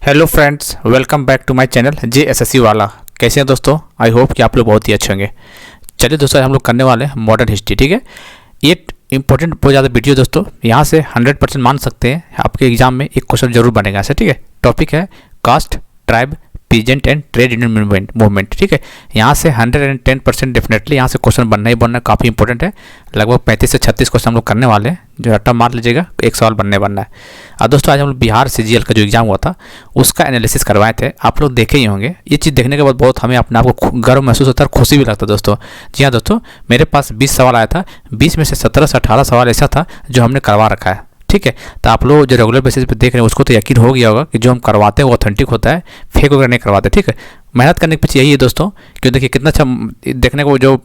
Hello friends, welcome back to my channel JSSC वाला। कैसे हैं दोस्तों? आई होप कि आप लोग बहुत ही अच्छे होंगे। चलिए दोस्तों, हम लोग करने वाले हैं मॉडर्न हिस्ट्री। ठीक है, ये इंपॉर्टेंट बहुत ज़्यादा वीडियो दोस्तों, यहाँ से 100% मान सकते हैं आपके एग्जाम में एक क्वेश्चन जरूर बनेगा ऐसे। ठीक है, टॉपिक है caste, tribe, peasant and trade union movement. ठीक है, यहाँ से 110% डेफिनेटली यहाँ से क्वेश्चन बनना ही बनना काफ़ी इंपॉर्टेंट है। लगभग 35 से 36 क्वेश्चन हम लोग करने वाले हैं, जो रट्टा मार लीजिएगा, एक सवाल बनना है। और दोस्तों, आज हम लोग बिहार CGL का जो एग्जाम हुआ था उसका एनालिसिस करवाए थे, आप लोग देखे ही होंगे। ये चीज़ देखने के बाद बहुत हमें अपने आप को गर्व महसूस होता है और खुशी भी लगता है दोस्तों। जी हाँ दोस्तों, मेरे पास 20 सवाल आया था, 20 में से 17 से 18 सवाल ऐसा था जो हमने करवा रखा है। ठीक है, तो आप लोग जो रेगुलर बेसिस पे देख रहे हैं उसको तो यकीन हो गया होगा कि जो हम करवाते हैं वो ऑथेंटिक होता है, फेक वगैरह नहीं करवाते। ठीक है, मेहनत करने के पीछे यही है दोस्तों। क्यों, देखिए कितना अच्छा देखने को, जो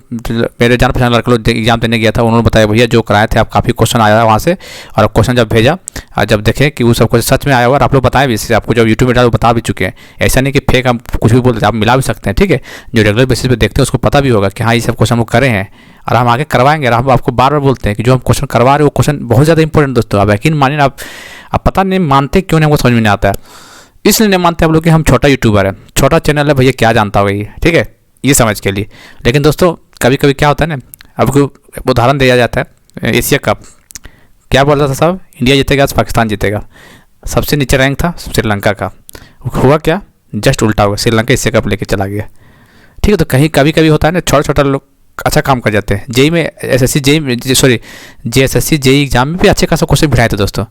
मेरे जान पहचान लड़के लोग एग्जाम देने गया था उन्होंने बताया भैया जो कराए थे आप, काफ़ी क्वेश्चन आया वहाँ से। और क्वेश्चन जब भेजा और जब देखे कि वो सब कुछ सच में आया हुआ, और आप लोग बताएं भी, आपको जब यूट्यूब में डाल बता भी चुके हैं। ऐसा नहीं कि फेक हम कुछ भी बोलते, आप मिला भी सकते हैं। ठीक है, जो रेगुलर बेसिस पे देखते हैं उसको पता भी होगा कि हाँ ये सब क्वेश्चन हम करे हैं और हम आगे करवाएंगे। और हम आपको बार बार बोलते हैं कि जो हम क्वेश्चन करवा रहे हैं वो क्वेश्चन बहुत ज़्यादा इंपॉर्टेंट दोस्तों। आप यकीन मानिए, आप पता नहीं मानते क्यों नहीं, हमको समझ में नहीं आता है। इसलिए नहीं मानते आप लोग कि हम छोटा यूट्यूबर है, छोटा चैनल है, भैया क्या जानता होगा ये। ठीक है, ये समझ के लिए। लेकिन दोस्तों कभी कभी क्या होता है ना, आपको उदाहरण दिया जाता है एशिया कप, क्या बोल रहा था साहब, इंडिया जीतेगा पाकिस्तान जीतेगा, सबसे नीचे रैंक था श्रीलंका का। हुआ क्या, जस्ट उल्टा हुआ, श्रीलंका एशिया कप लेके चला गया। ठीक है, तो कहीं कभी कभी होता है ना, छोटा छोटा लोग अच्छा काम कर जाते हैं। जेई में JSSC जेई एग्जाम में भी अच्छे खासा क्वेश्चन बिठाए थे दोस्तों।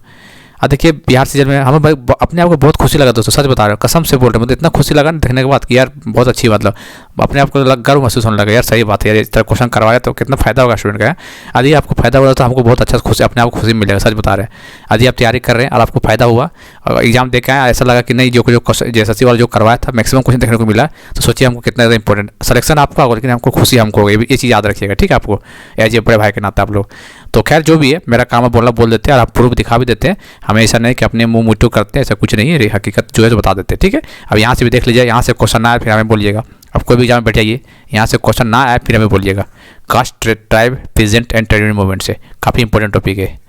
अब देखिए बिहार CGL में हमें अपने आप को बहुत खुशी लगा दोस्तों, सच बता रहे हो, कसम से बोल रहे हैं, मुझे इतना खुशी लगा देखने के बाद कि यार बहुत अच्छी, मतलब अपने आप को गर्व महसूस होने लगा। यार सही बात है यार, इस तरह क्वेश्चन करवाया तो कितना फायदा होगा स्टूडेंट का। यदि आपको फायदा हुआ तो हमको बहुत अच्छा खुशी, अपने आप को खुशी मिलेगा, सच बता रहे हैं। यदि आप तैयारी कर रहे हैं और आपको फायदा हुआ और एग्जाम दे के आए, ऐसा लगा कि नहीं जो JSSC वाला जो करवाया था मैक्सिमम क्वेश्चन देखने को मिला, तो सोचिए हमको कितना ज़्यादा इंपॉर्टेंट सिलेक्शन आपका होगा, लेकिन हमको खुशी हमको होगी। ये चीज़ याद रखिएगा, ठीक है, आपको एज ए बड़े भाई के नाते आप लोग। तो खैर जो भी है, मेरा काम है बोलना, बोल देते हैं और आप प्रूफ दिखा भी देते हैं। हमें ऐसा नहीं कि अपने मुंह मुट्ठू करते हैं, ऐसा कुछ नहीं है, हकीकत जो है तो बता देते हैं। ठीक है, अब यहाँ से भी देख लीजिए, यहाँ से क्वेश्चन ना आए फिर हमें बोलिएगा। अब कोई भी एग्जाम में बैठ जाइए, यहाँ से क्वेश्चन ना आए फिर हमें बोलिएगा। Caste, tribe, peasant and trade union movement से काफ़ी इंपॉर्टेंट टॉपिक है।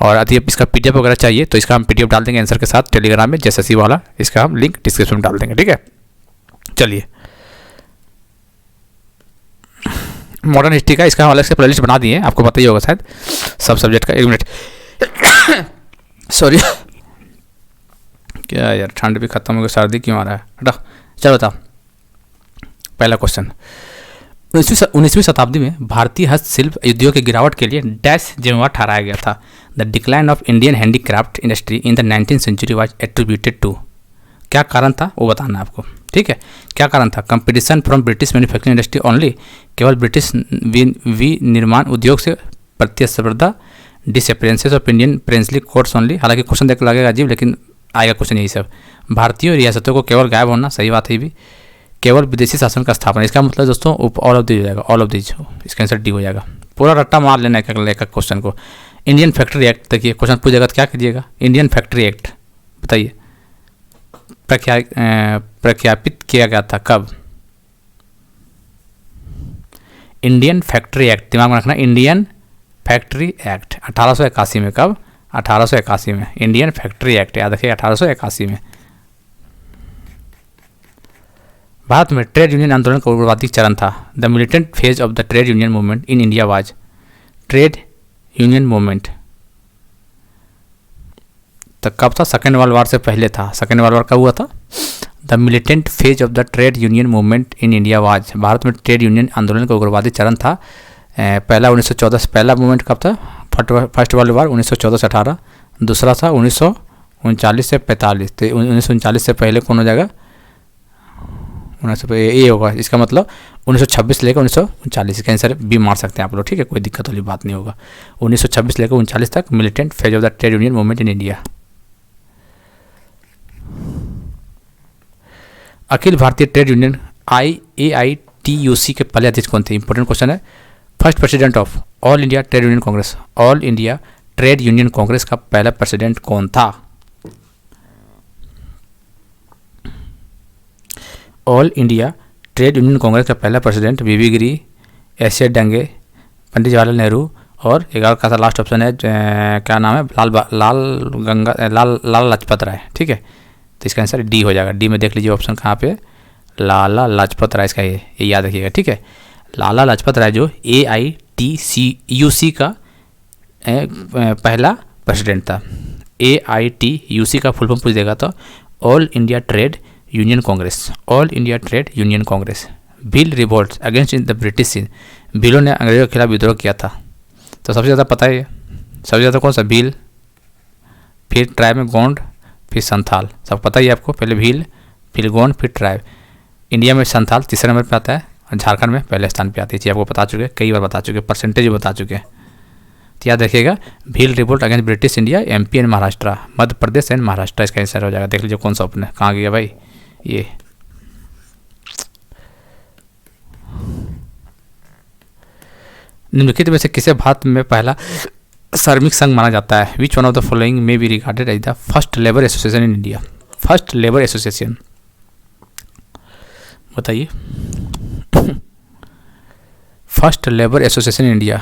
और यदि इसका PDF वगैरह चाहिए तो इसका हम PDF डाल देंगे आंसर के साथ टेलीग्राम में, JSSC वाला, इसका हम लिंक डिस्क्रिप्शन में डाल देंगे। ठीक है, चलिए मॉडर्न हिस्ट्री का इसका हम अलग से प्लेलिस्ट बना दिए, आपको पता ही होगा शायद सब सब्जेक्ट का। 1 मिनट सॉरी क्या यार, ठंड भी खत्म हो गई, सर्दी क्यों आ रहा है, हटा। चलो बताओ, पहला क्वेश्चन, 19वीं शताब्दी में भारतीय हस्तशिल्प उद्योग की गिरावट के लिए डैश जिम्मेवार ठहराया गया था। The decline of Indian handicraft industry in the 19th century was attributed to. क्या कारण था वो बताना है आपको। ठीक है, क्या कारण था, competition from British manufacturing industry only, केवल ब्रिटिश विनिर्माण उद्योग से प्रतिस्पर्धा, disappearances of Indian princely courts only. हालांकि क्वेश्चन देख लगेगा अजीब, लेकिन आएगा क्वेश्चन यही सब। भारतीय रियासतों को केवल गायब होना, सही बात है भी। केवल विदेशी शासन का स्थापना, इसका मतलब दोस्तों ऑल ऑफ दीज हो जाएगा, ऑल ऑफ दीज, इसका आंसर D हो जाएगा। पूरा रट्टा मार लेना एक एक क्वेश्चन को। इंडियन फैक्ट्री एक्ट, देखिए क्वेश्चन पूछेगा तो क्या कीजिएगा, इंडियन फैक्ट्री एक्ट बताइए प्रख्यापित किया गया था कब। इंडियन फैक्ट्री एक्ट दिमाग में रखना, इंडियन फैक्ट्री एक्ट 1881 में। कब, 1881 में इंडियन फैक्ट्री एक्ट, याद रखिए 1881 में। भारत में ट्रेड यूनियन आंदोलन का उग्रवादी चरण था। The militant phase of the trade union movement in India was, trade union movement तो कब था, सेकेंड वर्ल्ड वॉर से पहले था। सेकेंड वर्ल्ड वॉर कब हुआ था। The militant phase of the trade union movement in India was, Bharat में ट्रेड यूनियन आंदोलन का उग्रवादी चरण था। पहला 1914 से, पहला मूवमेंट कब था, फर्स्ट वर्ल्ड वॉर 1914 से 18, दूसरा था 1939 से 45। तो 1939 से पहले कौन हो जाएगा, ये होगा, इसका मतलब 1926 लेकर 1939, इसका आंसर B मार सकते हैं आप लोग। ठीक है, कोई दिक्कत वाली बात नहीं होगा। 1926 लेकर 1939 तक militant phase of the trade union movement in India. अखिल भारतीय ट्रेड यूनियन AITUC के पहले अध्यक्ष कौन थे, इंपॉर्टेंट क्वेश्चन है। First president of all India trade union Congress, All India trade union Congress का पहला प्रेसिडेंट कौन था। All India trade union Congress का पहला president VV Giri, S.A. Dange, Pandit Jawaharlal Nehru, और एक और का लास्ट ऑप्शन है क्या नाम है, लाल लाजपत राय। ठीक है, तो इसका आंसर डी हो जाएगा। डी में देख लीजिए ऑप्शन कहाँ पे, लाला लाजपत राय इसका, ये याद रखिएगा, ठीक है। लाला लाजपत राय जो AITUC का पहला प्रेसिडेंट था। AITUC का फुल फॉर्म पूछ देगा तो all India trade union Congress, All India trade union Congress. Bill revolt against in the British, बिलों ने अंग्रेजों के खिलाफ विद्रोह किया था। तो सबसे ज़्यादा पता है, सबसे ज़्यादा कौन सा, भील, फिर ट्राइब में गोंड, फिर संथाल, सब पता ही है आपको। पहले भील, फिर गोंड, फिर ट्राइब। इंडिया में संथाल तीसरे नंबर पे आता है और झारखंड में पहले स्थान पे आती है। चीज़ आपको बता चुके, कई बार बता चुके, परसेंटेज भी बता चुके हैं। तो याद रखिएगा, Bhil revolt against British India, MP and Maharashtra, Madhya Pradesh and Maharashtra इसका आंसर हो जाएगा। देख लीजिए कौन सा ऑप्शन है, कहाँ गया भाई ये। निम्नलिखित में से किसे भारत में पहला श्रमिक संघ माना जाता है? Which one of the following may be regarded as the first labour association in India? First labour association बताइए। First labour association in India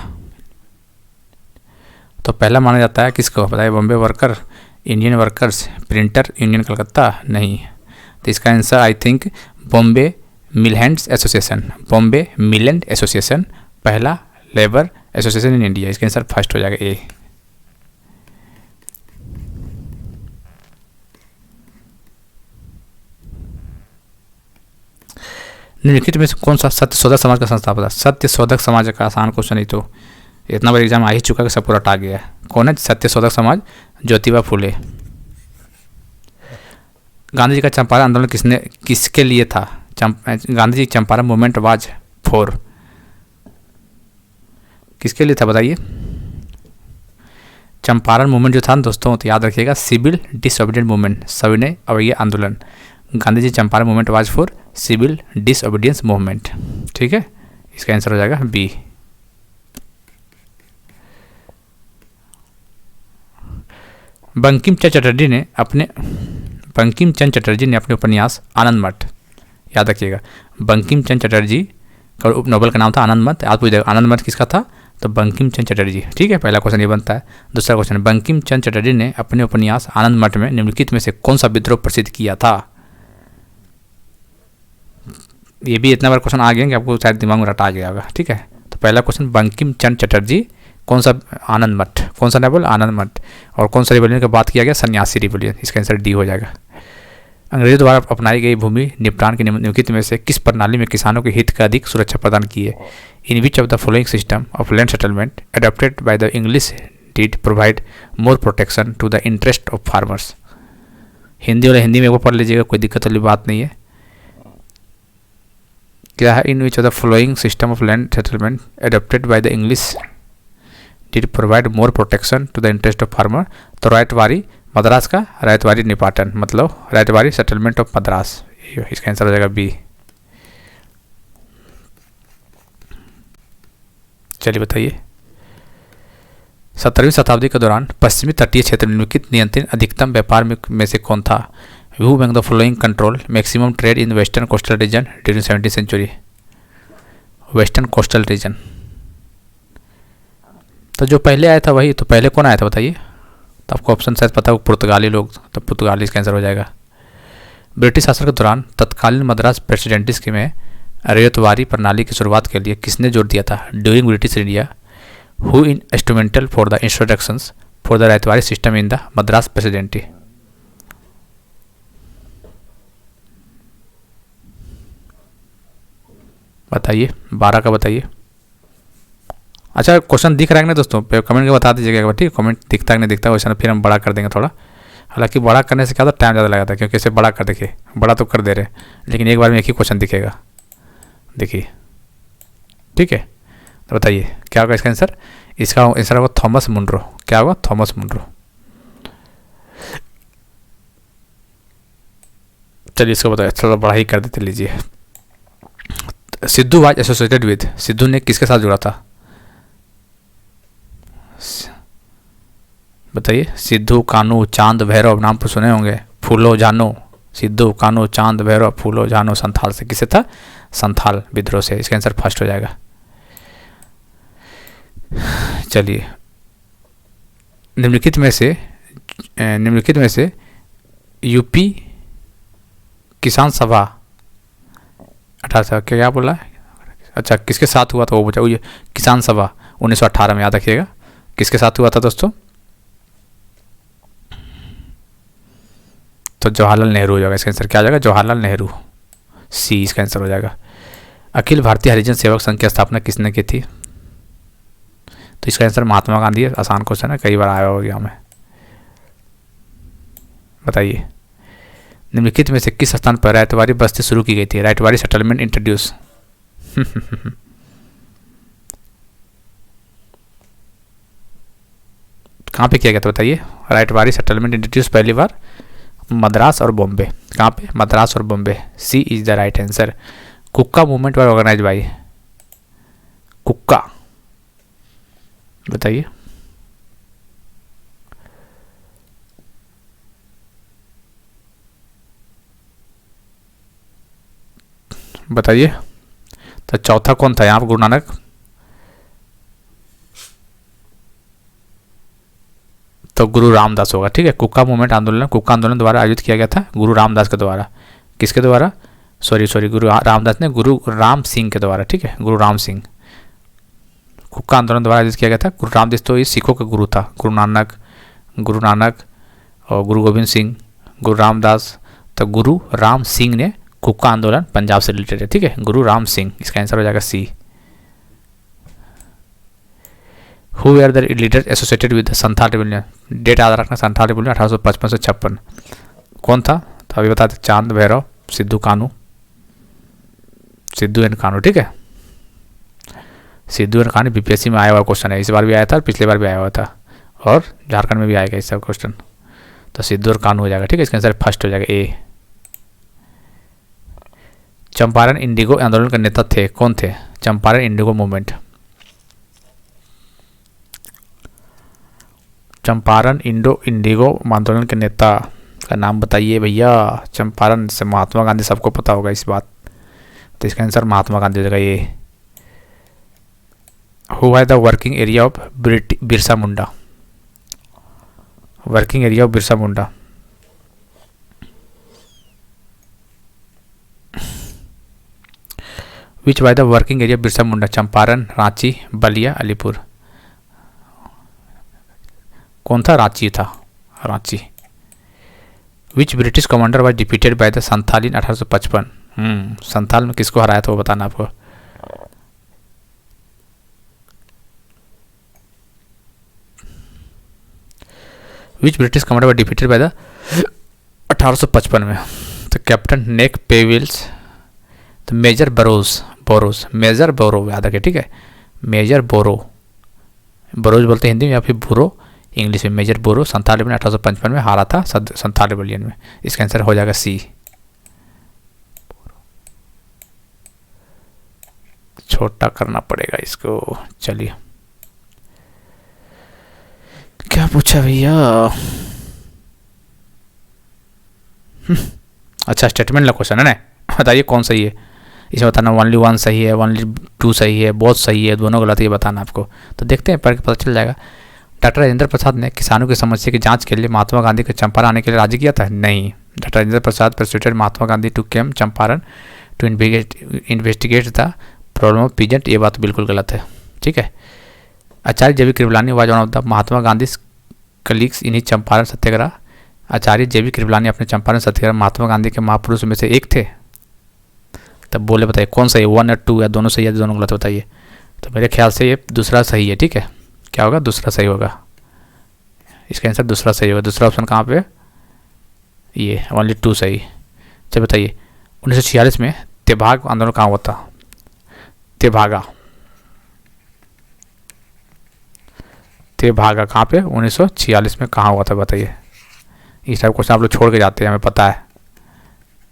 तो पहला माना जाता है किसको बताइए? Bombay worker, Indian workers, printer union Calcutta, नहीं। तो इसका answer I think Bombay millhands association, Bombay millhand association पहला लेबर एसोसिएशन इन इंडिया। इसका आंसर फर्स्ट हो जाएगा, ए। निम्नलिखित में से कौन सा सत्यशोधक समाज का संस्थापक था? सत्यशोधक समाज का आसान क्वेश्चन, ही तो इतना बार एग्जाम आ ही चुका कि सब पूरा टाक गया है। कौन है सत्यशोधक समाज? ज्योतिबा फुले। गांधी जी का चंपारण आंदोलन किसके लिए था? Gandhi ji Champaran movement was for, किसके लिए था बताइए? चंपारण मूवमेंट जो था ना दोस्तों, तो याद रखिएगा सिविल डिसओबीडियंट मूवमेंट, सविनय अवज्ञा आंदोलन। Gandhi ji Champaran movement was for civil disobedience movement, ठीक है। इसका आंसर हो जाएगा बी। बंकिम चंद्र चटर्जी ने अपने उपन्यास आनंद मठ, याद रखिएगा बंकिम चंद्र चटर्जी का नोवेल का नाम था आनंद मठ। आप पूछ देगा आनंद मठ किसका था? तो बंकिम चंद्र चटर्जी, ठीक है। पहला क्वेश्चन ये बनता है। दूसरा क्वेश्चन, बंकिम चंद्र चटर्जी ने अपने उपन्यास आनंद मठ में निम्नलिखित में से कौन सा विद्रोह प्रसिद्ध किया था? ये भी इतना बार क्वेश्चन आ गया कि आपको शायद दिमाग में रटा गया होगा, ठीक है। तो पहला क्वेश्चन, बंकिम चंद्र चटर्जी कौन सा आनंद मठ, कौन सा नोवेल? आनंद मठ। और कौन सा रिवोल्यूशन की बात किया गया? सन्यासी रिवोल्यूशन। इसका आंसर डी हो जाएगा। अंग्रेजों द्वारा अपनाई गई भूमि निपटान के निम्नलिखित में से किस प्रणाली में किसानों के हित का अधिक सुरक्षा प्रदान की है? In which of the following system of land settlement adopted by the English did provide more protection to the interest of farmers? Hindi वाले हिंदी में वो पढ़ लीजिएगा, कोई दिक्कत वाली बात नहीं है। क्या है? In which of the following system of land settlement adopted by the English did provide more protection to the interest of farmer? तो रायतवाड़ी मद्रास का रायतवाड़ी निपाटन, मतलब रायतवाड़ी सेटलमेंट ऑफ मद्रास। इसका आंसर हो जाएगा बी। चलिए बताइए, 17वीं शताब्दी के दौरान पश्चिमी तटीय क्षेत्र में निम्नलिखित नियंत्रित अधिकतम व्यापार में से कौन था? Who among the following control maximum trade in western coastal region during 17th century? Western coastal region. तो जो पहले आया था वही, तो पहले कौन आया था बताइए? तो आपको ऑप्शन शायद पता हो, पुर्तगाली लोग, तो पुर्तगाली इसका आंसर हो जाएगा। ब्रिटिश शासन के दौरान तत्कालीन मद्रास प्रेसिडेंसी में रैयतवाड़ी प्रणाली की शुरुआत के लिए किसने जोर दिया था? During British India who in instrumental for the introductions for the Ryotwari system in the Madras presidency? बताइए, 12 का बताइए। अच्छा क्वेश्चन दिख रहा है ना दोस्तों? कमेंट के बता दीजिएगा, ठीक है। कमेंट दिखता है नहीं दिखता क्वेश्चन, फिर हम बड़ा कर देंगे थोड़ा। हालांकि बड़ा करने से क्या होता, टाइम ज़्यादा लगा था, क्योंकि इसे बड़ा कर देखिए, बड़ा तो कर दे रहे, लेकिन एक बार में एक ही क्वेश्चन दिखेगा, देखिए, ठीक है। तो बताइए क्या होगा इसका आंसर? इसका आंसर होगा थॉमस मुनरो। क्या होगा? Thomas Munro. चलिए इसको बताइए, थोड़ा बड़ा ही कर देते, लीजिए। Sidhu was associated with, Sidhu ने किसके साथ जुड़ा था? बताइए। सिद्धू, कान्हू, चांद, भैरव, नाम तो सुने होंगे। फूलो जानो, सिद्धू, कान्हू, चांद, भैरव, फूलो जानो। संथाल से, किसे था? संथाल विद्रोह से। इसका आंसर फर्स्ट हो जाएगा। चलिए, निम्नलिखित में से यूपी किसान सभा 1800 क्या बोला है? अच्छा, किसके साथ हुआ था वो पूछा, ये किसान सभा 1918 में, याद रखिएगा किसके साथ हुआ था दोस्तों, तो जवाहरलाल नेहरू हो जाएगा इसका आंसर। क्या हो जाएगा? जवाहरलाल नेहरू, सी इसका आंसर हो जाएगा। अखिल भारतीय हरिजन सेवक संघ की स्थापना किसने की थी? तो इसका आंसर महात्मा गांधी है। आसान क्वेश्चन है, कई बार आया होगा हमें। बताइए, निम्नलिखित में से किस स्थान पर रायतवाड़ी बस्ती शुरू की गई थी? रायतवाड़ी सेटलमेंट इंट्रोड्यूस कहाँ पे किया गया था बताइए? रायतवाड़ी सेटलमेंट इंट्रोड्यूस पहली बार मद्रास और बॉम्बे। कहाँ पे? मद्रास और Bombay, C is the right answer. Kuka movement were organise by, Kuka, बताइए। बताइए, तो चौथा कौन था यहाँ पर? गुरु नानक। तो गुरु रामदास होगा, ठीक है। कुक्का मूवमेंट आंदोलन, कुक्का आंदोलन द्वारा आयोजित किया गया था गुरु रामदास के द्वारा। किसके द्वारा? सॉरी गुरु रामदास ने, गुरु राम सिंह के द्वारा, ठीक है, गुरु राम सिंह। कुक्का आंदोलन द्वारा आयोजित किया गया था। गुरु रामदास तो ये सिखों का गुरु था, गुरु नानक और गुरु गोविंद सिंह, गुरु रामदास। तो गुरु राम सिंह ने कुक्का आंदोलन पंजाब से रिलेटेड है, ठीक है, गुरु राम सिंह, इसका आंसर हो जाएगा C. Who are the leader associated with Santhal rebellion? Date याद रखना, संथाल रिबेलियन 1855 से 56। कौन था? तो अभी बताते, चांद भैरव, सिद्धू कानू, सिद्धू एंड कानू, ठीक है। सिद्धू एंड कानू बीपीएससी में आया हुआ क्वेश्चन है, इस बार भी आया था और पिछले बार भी आया हुआ था, और झारखंड में भी आएगा इसका क्वेश्चन। तो सिद्धू और कानू हो जाएगा, ठीक है, इसका आंसर फर्स्ट हो जाएगा ए। चंपारण इंडिगो आंदोलन के नेता थे, कौन थे? Champaran Indigo movement, Champaran Indigo आंदोलन के नेता का नाम बताइए भैया। चंपारण से महात्मा गांधी, सबको पता होगा इस बात, तो इसका आंसर महात्मा गांधी हो जाएगा ये। हु है the working area of Birsa Munda? Working area of Birsa Munda, which by the working area Birsa Munda? Champaran, Ranchi, Ballia, Alipur. कौन था? रांची था, Ranchi. Which British commander was defeated by the Santhal in 1855? Santhal में किसको हराया था वो बताना आपको। Which British commander was defeated by the 1855 में? तो कैप्टन नेक पेविल्स, तो मेजर बोरोज, मेजर बोरो याद रखें, ठीक है, मेजर बोरोज बोलते हैं हिंदी में, या फिर बोरो इंग्लिश में। मेजर बोरो संथाल रिबेलियन 1855 में हारा था, संथाल रिबेलियन में, इसका आंसर हो जाएगा सी। छोटा करना पड़ेगा इसको। चलिए, क्या पूछा भैया? अच्छा, स्टेटमेंट वाला क्वेश्चन है ना, बताइए कौन सही है। इसमें बताना ओनली 1 सही है, ओनली 2 सही है, बहुत सही है, दोनों गलत है, ये बताना आपको। तो देखते हैं, पढ़ के पता चल जाएगा। डॉक्टर राजेंद्र प्रसाद ने किसानों की समस्या की जांच के लिए महात्मा गांधी को चंपारण आने के लिए राजी किया था? नहीं। Doctor Rajendra Prasad persuaded Mahatma Gandhi to came Champaran to investigate the problem of peasant, ये बात बिल्कुल गलत है, ठीक है। Acharya J B Kripalani was one of the Mahatma Gandhi colleagues in Champaran Satyagraha? Acharya J B Kripalani अपने चंपारण सत्याग्रह महात्मा गांधी के महापुरुष में से एक थे? तब बोले बताइए कौन सही है, 1 या 2 या दोनों सही है, दोनों गलत बताइए। तो मेरे ख्याल से ये दूसरा सही है, ठीक है। क्या होगा? दूसरा सही होगा, इसका आंसर दूसरा सही होगा। दूसरा ऑप्शन कहाँ पे? ये ओनली 2 सही। चलिए बताइए, 1946 में तेभाग आंदोलन कहाँ हुआ था? तेभागा कहाँ पे? 1946 में कहाँ हुआ था बताइए। इस टाइप क्वेश्चन आप लोग छोड़ के जाते हैं, हमें पता है।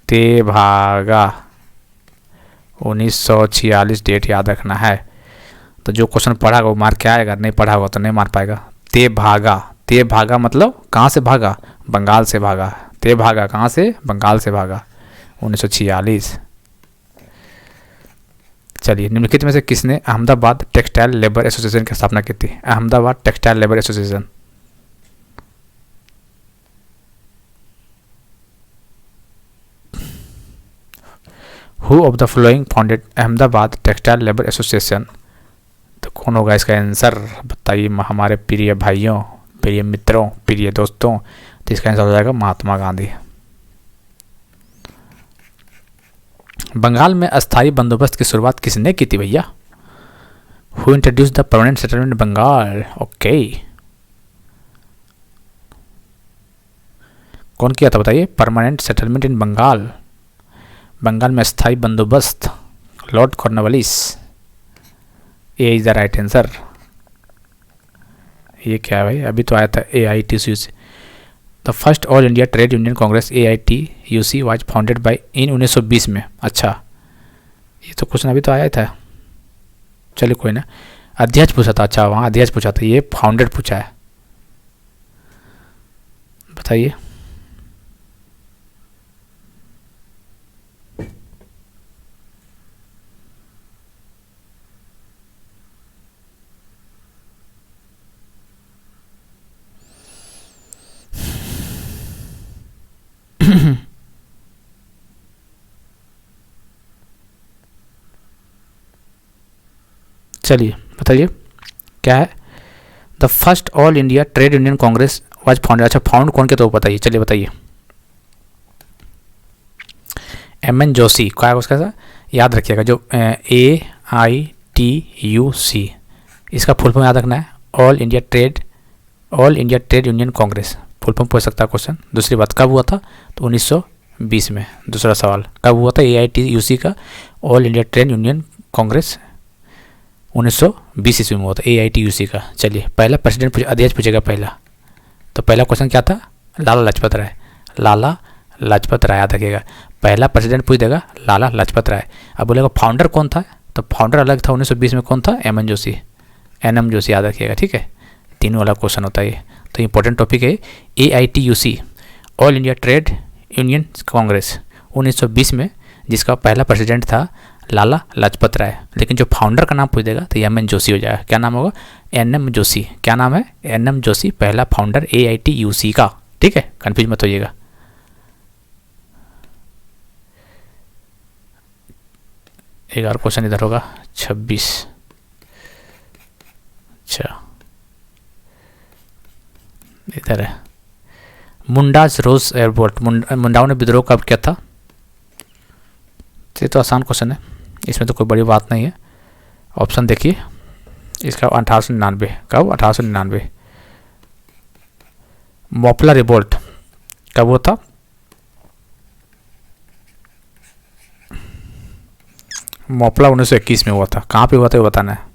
तेभागा 1946 डेट याद रखना है। तो जो क्वेश्चन पढ़ा वो मार के आएगा, नहीं पढ़ा होगा तो नहीं मार पाएगा। तेभागा मतलब कहाँ से भागा? बंगाल से भागा। तेभागा कहाँ से? बंगाल से भागा, 1946। चलिए, निम्नलिखित में से किसने अहमदाबाद टेक्सटाइल लेबर एसोसिएशन की स्थापना की थी? Ahmedabad textile labour association, who of the following founded Ahmedabad textile labour association. तो कौन होगा इसका आंसर, बताइए हमारे प्रिय भाइयों, प्रिय मित्रों, प्रिय दोस्तों। तो इसका आंसर हो जाएगा महात्मा गांधी। बंगाल में अस्थायी बंदोबस्त की शुरुआत किसने की थी भैया? Who introduce the permanent settlement Bengal. Okay, कौन किया था बताइए? Permanent settlement in Bengal, Bengal में अस्थायी बंदोबस्त, lord Cornwallis. A is the right answer. ये क्या है भाई? अभी तो आया था AITUC। The first all India trade union congress AITUC was founded by in 1920 में। अच्छा, ये तो क्वेश्चन अभी तो आया था। चलिए कोई ना, अध्यक्ष पूछा था। अच्छा, वहाँ अध्यक्ष पूछा था, ये फाउंडेड पूछा है। बताइए। चलिए बताइए क्या है? The first all India trade union Congress was founded. अच्छा, फाउंड कौन के तो बताइए। चलिए बताइए। MN जोशी। क्या है उसका? याद रखिएगा, जो AITUC, इसका फुल फॉर्म याद रखना है। All India trade union Congress, full form पूछ सकता है क्वेश्चन। दूसरी बात, कब हुआ था? तो 1920 में। दूसरा सवाल, कब हुआ था AITUC का all India trade union Congress? 1920 ईस्वी में हुआ था AITUC का। चलिए, पहला प्रेसिडेंट अध्यक्ष पूछेगा पहला। तो पहला क्वेश्चन क्या था? लाला लाजपत राय। लाला लाजपत राय याद रखिएगा। पहला प्रेसिडेंट पूछ देगा लाला लाजपत राय। अब बोलेगा फाउंडर कौन था? तो फाउंडर अलग था 1920 में। कौन था? MN जोशी। NM जोशी याद रखिएगा, ठीक है। तीनों वाला क्वेश्चन होता है ये। तो इंपॉर्टेंट टॉपिक है AITUC all India trade union Congress 1920 में, जिसका पहला प्रेसिडेंट था लाला लाजपत राय। लेकिन जो फाउंडर का नाम पूछ देगा तो MN जोशी हो जाएगा। क्या नाम होगा? NM जोशी। क्या नाम है? NM जोशी, पहला फाउंडर AITUC का, ठीक है। कंफ्यूज मत होइएगा। एक और क्वेश्चन इधर होगा 26। अच्छा, इधर है। मुंडाज रोज एयरपोर्ट, मुंडाओं ने विद्रोह कब किया था? ये तो आसान क्वेश्चन है, इसमें तो कोई बड़ी बात नहीं है। ऑप्शन देखिए इसका। 1899। कब? 1899। मोपला रिवोल्ट कब हुआ था? मोपला 1921 में हुआ था। कहाँ पे हुआ था ये बताना है।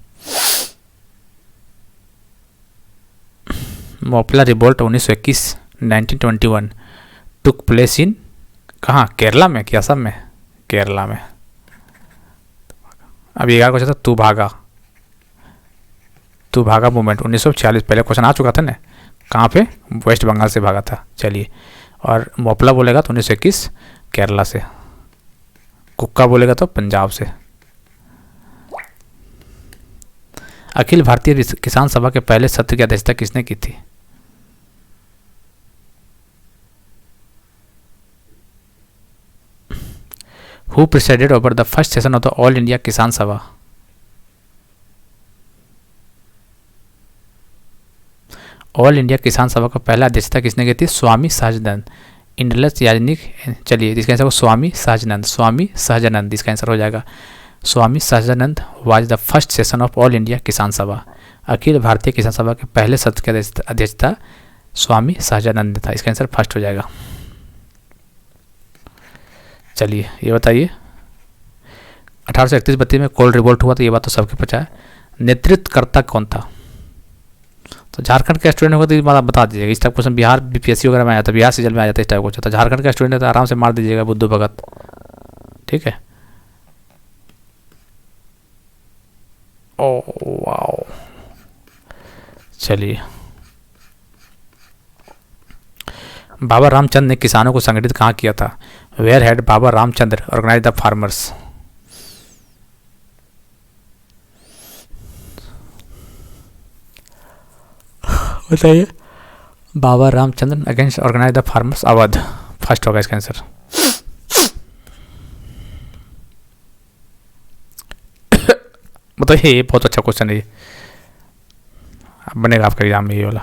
Moplah revolt 1921 1921 took place in, कहाँ? केरला में कि असम में? केरला में। अभी 11 क्वेश्चन था। तू भागा मूवमेंट 1946, पहले क्वेश्चन आ चुका था ना। कहाँ पे? वेस्ट बंगाल से भागा था। चलिए, और मोपला बोलेगा तो 1921 केरला से। कुक्का बोलेगा तो पंजाब से। अखिल भारतीय किसान सभा के पहले सत्र की अध्यक्षता किसने की थी? Who presided over the first session of the all India Kisan सभा? ऑल इंडिया किसान सभा का पहला अध्यक्षता किसने की थी? स्वामी सहजानंद। इंडलस याजनिक। चलिए, इसका आंसर स्वामी सहजानंद। स्वामी सहजानंद इसका आंसर हो जाएगा। Swami Sahajanand was the first session of all India Kisan Sabha. Akhil Bharatiya किसान सभा के पहले सत्र की अध्यक्षता स्वामी सहजानंद था। इसका आंसर फर्स्ट हो जाएगा। चलिए, ये बताइए 1831-32 में कोल रिवोल्ट हुआ था, ये बात तो सबके पता है। नेतृत्वकर्ता कौन था? तो झारखंड का स्टूडेंट होगा तो ये बात बता दीजिएगा। इस टाइप क्वेश्चन बिहार BPSC वगैरह में आया था, बिहार सीजन में आ जाता है इस टाइप क्वेश्चन। तो झारखंड का स्टूडेंट है तो आराम से मार दीजिएगा, बुद्धू भगत, ठीक है। Oh wow. चलिए, बाबा रामचंद्र ने किसानों को संगठित कहाँ किया था? Where had Baba Ramchandra organise the farmers? बताइए। Baba Ramchandra against organise the farmers Awadh, first होगा इसका आंसर। तो ये बहुत अच्छा क्वेश्चन है ये, बनेगा आपका एग्जाम में ये वाला।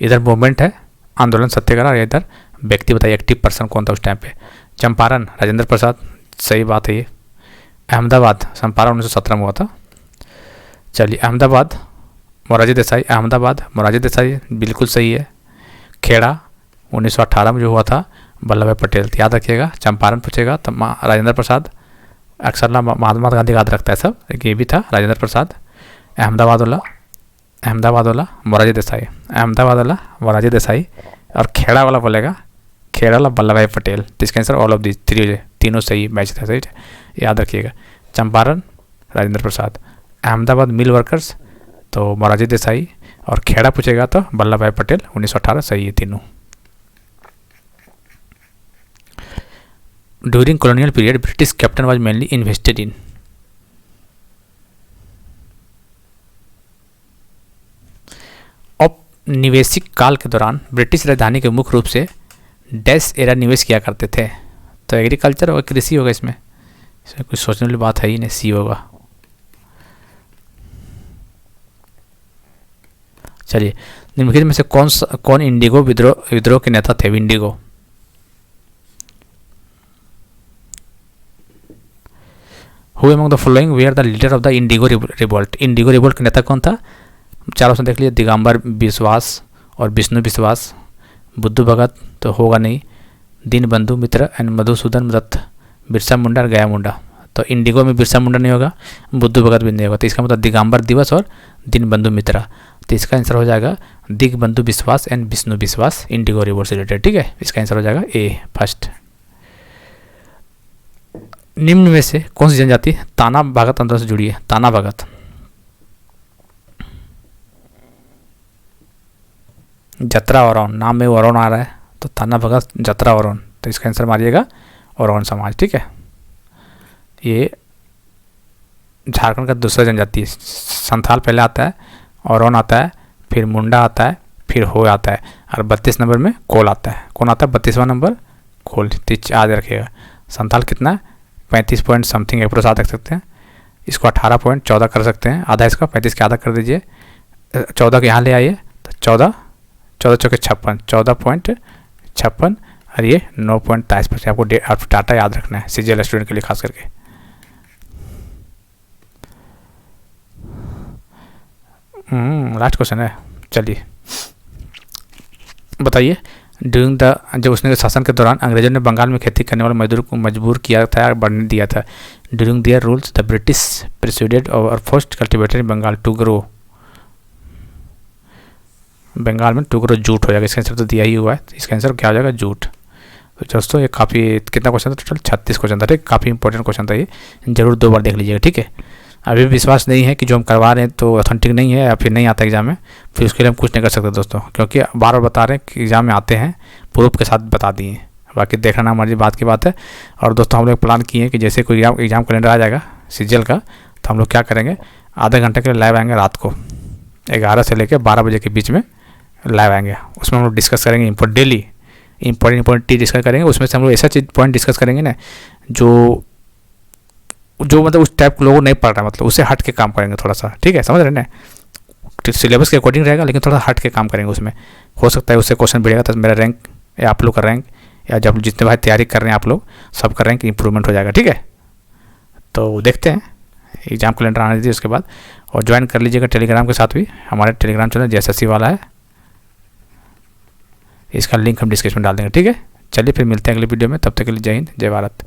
इधर मूवमेंट है, आंदोलन, सत्याग्रह, और इधर व्यक्ति बताइए एक्टिव पर्सन कौन था उस टाइम पे। चंपारण राजेंद्र प्रसाद, सही बात है ये। अहमदाबाद चंपारण 1917 में हुआ था। चलिए अहमदाबाद मोरारजी देसाई, अहमदाबाद मोरारजी देसाई बिल्कुल सही है। खेड़ा 1918 में जो हुआ था वल्लभ भाई पटेल, तो याद रखिएगा। चंपारण पूछेगा तो राजेंद्र प्रसाद, अक्सर ना महात्मा गांधी याद रखता है सब, लेकिन ये भी था राजेंद्र प्रसाद। अहमदाबाद वाला मोरारजी देसाई, अहमदाबाद वाला मोरारजी देसाई, और खेड़ा वाला बोलेगा, खेड़ा वाला वल्लभ भाई पटेल। तो इसका answer all of the three, तीनों सही मैच था, सही याद रखिएगा। चंपारण राजेंद्र प्रसाद, अहमदाबाद मिल वर्कर्स तो मोरारजी देसाई, और खेड़ा पूछेगा तो वल्लभ भाई पटेल 1918, सही है तीनों। During colonial period British captain was mainly invested in. औपनिवेशिक काल के दौरान ब्रिटिश राजधानी के मुख्य रूप से डैश एरा निवेश किया करते थे। तो एग्रीकल्चर और कृषि होगा इसमें कुछ सोचने वाली बात है ही नहीं, सी होगा। चलिए निम्नलिखित में से कौन इंडिगो विद्रोह के नेता थे। Indigo who among the following were the leader of the indigo revolt. Indigo revolt का नेता कौन था। चार ऑप्शन देख लीजिए, दिगंबर बिश्वास और विष्णु विश्वास, बुद्धू भगत तो होगा नहीं, दीनबंधु मित्र एंड मधुसूदन दत्त, बिरसा मुंडा और गया मुंडा। तो इंडिगो में बिरसा मुंडा नहीं होगा, बुद्धू भगत भी नहीं होगा, तो इसका मतलब दिगंबर दिवस और दीनबंधु मित्रा। तो इसका आंसर हो जाएगा दिगबंधु विश्वास एंड विष्णु विश्वास, इंडिगो रिवोल्ट से रिलेटेड। ठीक है, इसका आंसर हो जाएगा ए फर्स्ट। निम्न में से कौन सी जनजाति ताना भगत आंदोलन से जुड़ी है। ताना भगत, जतरा ओरौन, नाम में ओरौन आ रहा है तो ताना भगत जतरा ओरौन, तो इसका आंसर मारिएगा ओरौन समाज। ठीक है, ये झारखंड का दूसरा जनजाति है। संथाल पहले आता है, ओरौन आता है, फिर मुंडा आता है, फिर हो आता है, और 32 नंबर में कोल आता है। कौन आता है 32वां नंबर, कोल। याद रखिएगा। संथाल कितना है 35 पॉइंट समथिंग एप्रोच रख सकते हैं, इसको 18.14 कर सकते हैं, आधा इसका 35 के आधा कर दीजिए, 14 के यहाँ ले आइए तो 14 चौके 56, 14.56, और ये 9.23%। आपको डाटा याद रखना है सीजीएल स्टूडेंट के लिए खास करके। लास्ट क्वेश्चन है, चलिए बताइए। ड्यूरिंग द जब उसने शासन के दौरान अंग्रेजों ने बंगाल में खेती करने वाले मजदूर को मजबूर किया था और बढ़ने दिया था। During their rules the British persuaded और forced cultivated in Bengal to grow. Bengal में टू ग्रो जूट हो जाएगा, इसका आंसर तो दिया ही हुआ है, तो इसका आंसर क्या हो जाएगा जूट। तो दोस्तों ये काफ़ी कितना क्वेश्चन था, टोटल 36 क्वेश्चन था। ठीक, काफ़ी इंपॉर्टेंट क्वेश्चन था ये, जरूर 2 बार देख लीजिएगा। ठीक है, अभी विश्वास नहीं है कि जो हम करवा रहे हैं तो ऑथेंटिक नहीं है या फिर नहीं आता एग्जाम में, फिर उसके लिए हम कुछ नहीं कर सकते दोस्तों, क्योंकि बार बार बता रहे हैं कि एग्जाम में आते हैं, प्रूफ के साथ बता दिए। बाकी देखना ना मर्जी बात की बात है। और दोस्तों हम लोग प्लान किए हैं कि जैसे कोई एग्जाम कैलेंडर आ जाएगा सीजीएल का, तो हम लोग क्या करेंगे, आधे घंटे के लिए लाइव आएंगे रात को 11 से लेकर 12 बजे के बीच में लाइव आएंगे। उसमें हम लोग डिस्कस करेंगे डेली इंपॉर्टेंट चीज़ डिस्कस करेंगे। उसमें से हम लोग ऐसा चीज़ पॉइंट डिस्कस करेंगे ना जो मतलब उस टाइप के लोगों नहीं पढ़ रहा, मतलब उससे हट के काम करेंगे थोड़ा सा। ठीक है, समझ रहे हैं ना, सिलेबस के अकॉर्डिंग रहेगा लेकिन थोड़ा हट के काम करेंगे उसमें। हो सकता है उससे क्वेश्चन बढ़ेगा तो मेरा रैंक या आप लोग का रैंक या जब जितने भाई तैयारी कर रहे हैं आप लोग सबका रैंक इंप्रूवमेंट हो जाएगा। ठीक है, तो देखते हैं एग्जाम कैलेंडर आने दीजिए उसके बाद, और ज्वाइन कर लीजिएगा टेलीग्राम के साथ भी। हमारे टेलीग्राम चैनल JSSC वाला है, इसका लिंक हम डिस्क्रिप्शन में डाल देंगे। ठीक है, चलिए फिर मिलते हैं अगले वीडियो में, तब तक के लिए जय हिंद जय भारत।